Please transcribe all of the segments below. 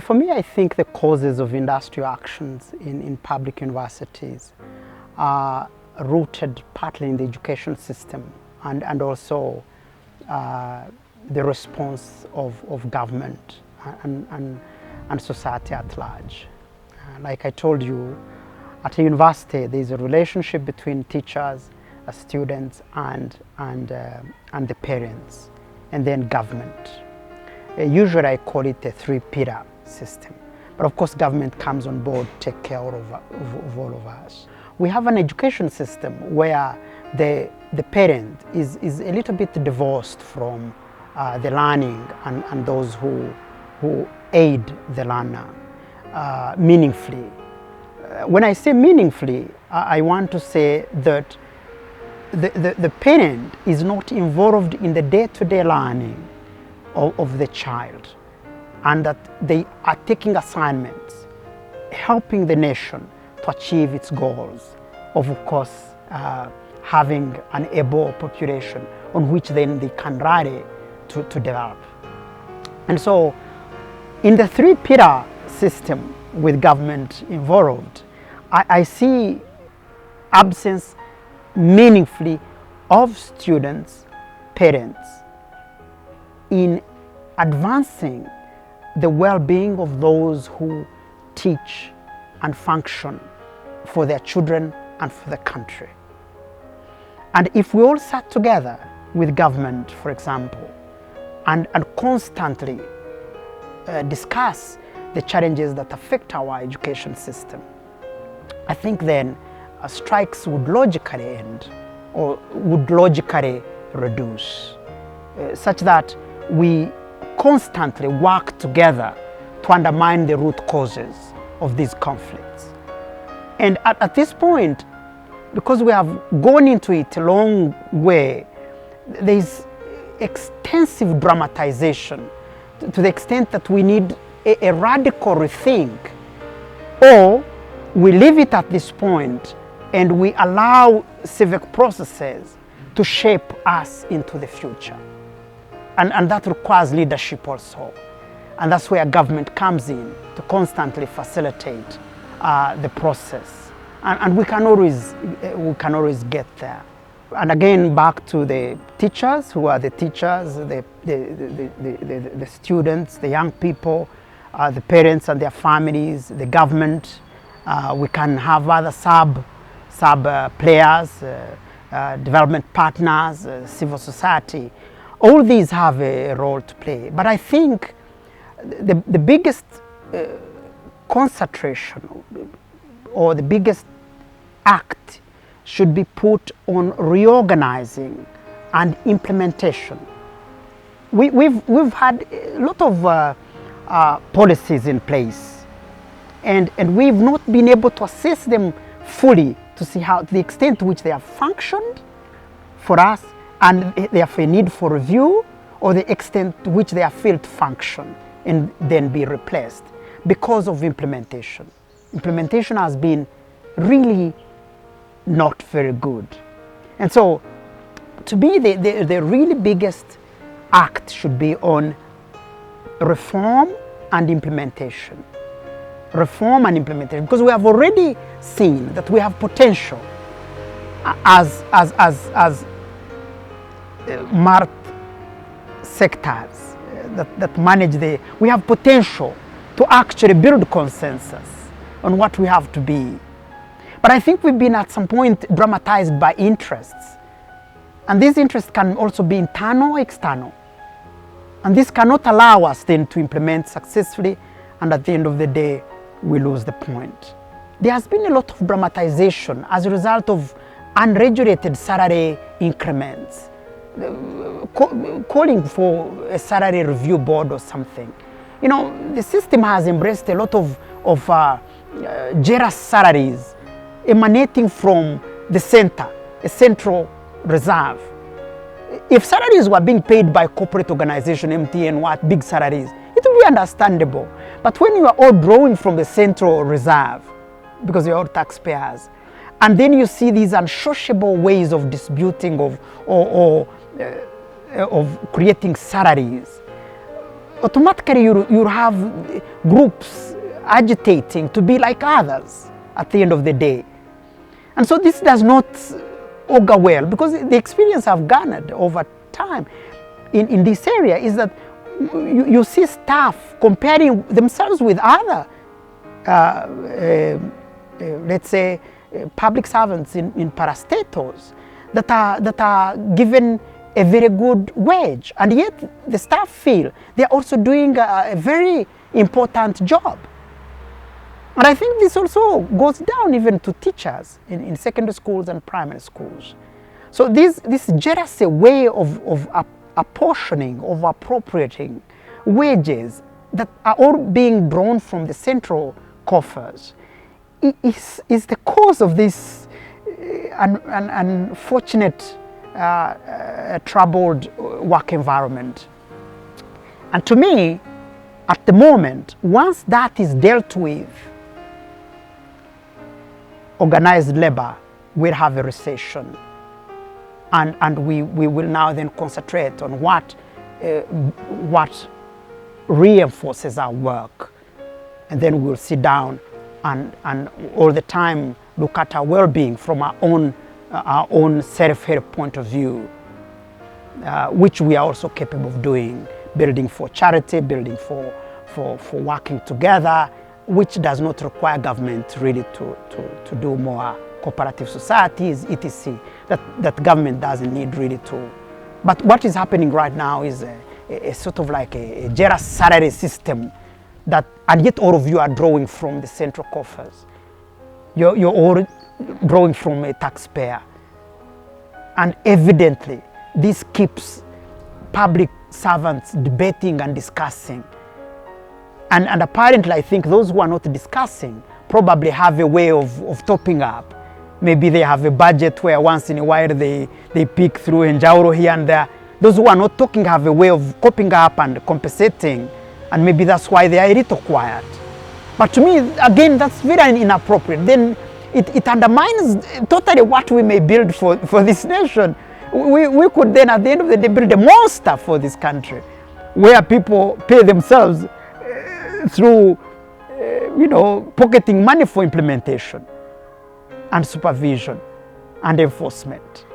For me, I think the causes of industrial actions in public universities are rooted partly in the education system and also the response of government and society at large. Like I told you, at a university there is a relationship between teachers, students and the parents, and then government. Usually I call it a three-pillar system. But of course government comes on board to take care of all of us. We have an education system where the parent is a little bit divorced from the learning and those who aid the learner meaningfully. When I say meaningfully, I want to say that the parent is not involved in the day-to-day learning of the child, and that they are taking assignments, helping the nation to achieve its goals of course, having an able population on which then they can rally to develop. And so in the three-pillar system with government involved, I see absence meaningfully of students, parents, in advancing the well-being of those who teach and function for their children and for the country. And if we all sat together with government, for example, and constantly discuss the challenges that affect our education system, I think then strikes would logically end or would logically reduce, such that we constantly work together to undermine the root causes of these conflicts. And at this point, because we have gone into it a long way, there is extensive dramatization to the extent that we need a radical rethink, or we leave it at this point and we allow civic processes to shape us into the future. And that requires leadership also. And that's where government comes in to constantly facilitate the process. And we can always get there. And again, back to the teachers, who are the teachers, the students, the young people, the parents and their families, the government. We can have other sub players, development partners, civil society. All these have a role to play. But I think the biggest concentration or the biggest act should be put on reorganizing and implementation. We've had a lot of policies in place, and we've not been able to assess them fully to see how the extent to which they have functioned for us, and they have a need for review, or the extent to which they have failed to function and then be replaced because of implementation. Implementation has been really not very good. And so to me, the really biggest act should be on reform and implementation. Reform and implementation, because we have already seen that we have potential as marked sectors that manage we have potential to actually build consensus on what we have to be. But I think we've been at some point dramatized by interests. And these interests can also be internal or external. And this cannot allow us then to implement successfully, and at the end of the day, we lose the point. There has been a lot of dramatization as a result of unregulated salary increments, calling for a salary review board or something. You know, the system has embraced a lot of generous salaries emanating from the center, a central reserve. If salaries were being paid by corporate organization, M.T.N., big salaries, it would be understandable. But when you are all drawing from the central reserve, because you're all taxpayers, and then you see these unsociable ways of disputing of creating salaries, automatically you have groups agitating to be like others at the end of the day. And so this does not augur well, because the experience I've garnered over time in this area is that you see staff comparing themselves with other, let's say, public servants in parastatos that are given a very good wage, and yet the staff feel they're also doing a very important job. And I think this also goes down even to teachers in secondary schools and primary schools. So this jealous way of apportioning, of appropriating wages that are all being drawn from the central coffers is the cause of this unfortunate troubled work environment. And to me, at the moment, once that is dealt with, organized labor will have a recession, and we will now then concentrate on what reinforces our work, and then we'll sit down and all the time look at our well-being from our own self-help point of view, which we are also capable of doing, building for charity, building for working together, which does not require government really to do more. Cooperative societies, etc., that government doesn't need really to. But what is happening right now is a sort of like a generous salary system, that, and yet all of you are drawing from the central coffers. You're all drawing from a taxpayer. And evidently, this keeps public servants debating and discussing. And apparently, I think those who are not discussing probably have a way of topping up. Maybe they have a budget where once in a while they pick through Njauro here and there. Those who are not talking have a way of coping up and compensating, and maybe that's why they are a little quiet. But to me, again, that's very inappropriate. Then it undermines totally what we may build for this nation. We could then, at the end of the day, build a monster for this country, where people pay themselves through, pocketing money for implementation and supervision and enforcement.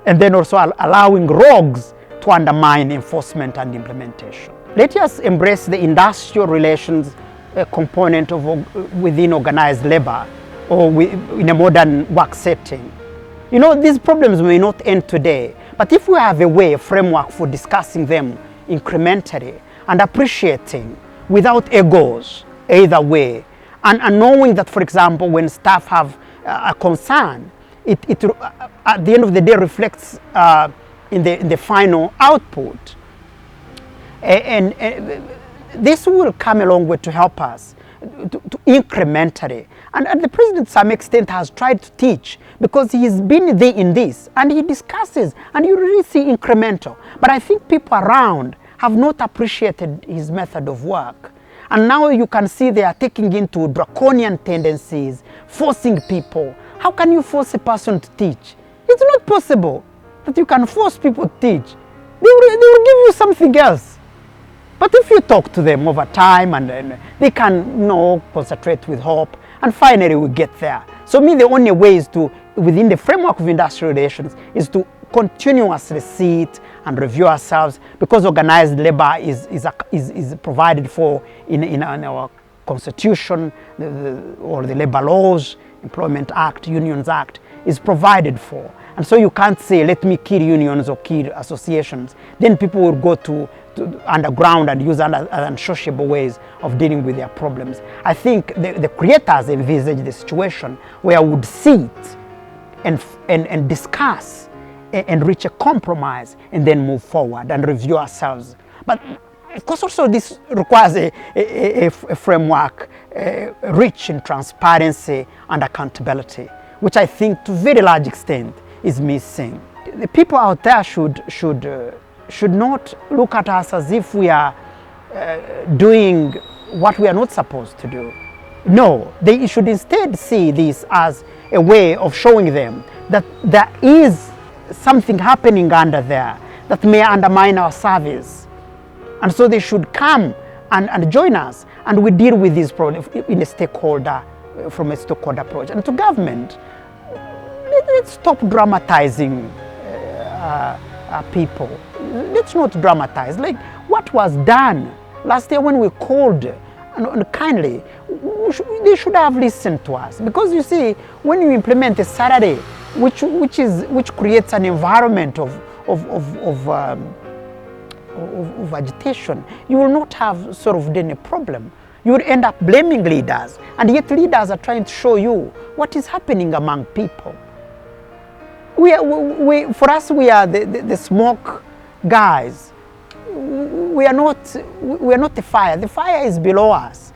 And then also allowing rogues to undermine enforcement and implementation. Let us embrace the industrial relations component within organized labor, or in a modern work setting. These problems may not end today, but if we have a framework for discussing them incrementally and appreciating without egos either way, and knowing that, for example, when staff have a concern, it at the end of the day reflects in the final output. And this will come a long way to help us to incrementally. And the president, to some extent, has tried to teach, because he's been there in this, and he discusses, and you really see incremental. But I think people around have not appreciated his method of work. And now you can see they are taking into draconian tendencies, forcing people. How can you force a person to teach? It's not possible that you can force people to teach. They will give you something else. But if you talk to them over time, and they can concentrate with hope, and finally we get there. So the only way is to, within the framework of industrial relations, is to continuously see it and review ourselves, because organized labor is provided for in our constitution, or the labor laws, Employment Act, Unions Act is provided for. And so you can't say, let me kill unions or kill associations. Then people will go to underground and use unsociable ways of dealing with their problems. I think the creators envisage the situation where we would sit and discuss and reach a compromise, and then move forward and review ourselves. But of course also this requires a framework rich in transparency and accountability, which I think to a very large extent is missing. The people out there should not look at us as if we are doing what we are not supposed to do. No, they should instead see this as a way of showing them that there is something happening under there that may undermine our service. And so they should come and join us, and we deal with this problem in a stakeholder, from a stakeholder approach. And to government, let's stop dramatizing people. Let's not dramatize. Like what was done last year when we called and kindly, they should have listened to us. Because you see, when you implement a Saturday, which creates an environment of agitation, you will not have sort of then a problem. You will end up blaming leaders, and yet leaders are trying to show you what is happening among people. For us, we are the smoke guys. We are not the fire. The fire is below us.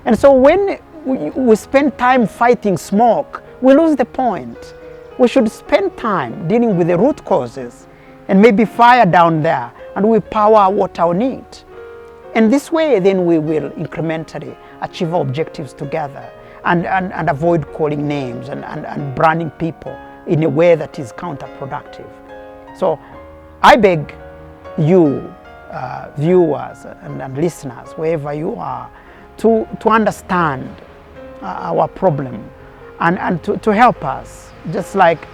And so when we spend time fighting smoke, we lose the point. We should spend time dealing with the root causes, and maybe fire down there, and we power water on it. And this way, then we will incrementally achieve our objectives together, and avoid calling names and branding people in a way that is counterproductive. So I beg you, viewers and listeners, wherever you are, to understand our problem and to help us, just like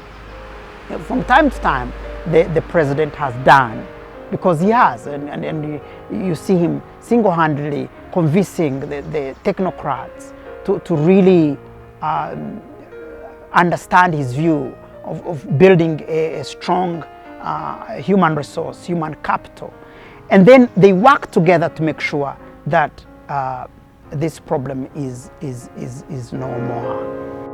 from time to time the president has done, because he has, and you see him single-handedly convincing the technocrats to really understand his view of building a strong human resource, human capital. And then they work together to make sure that this problem is no more.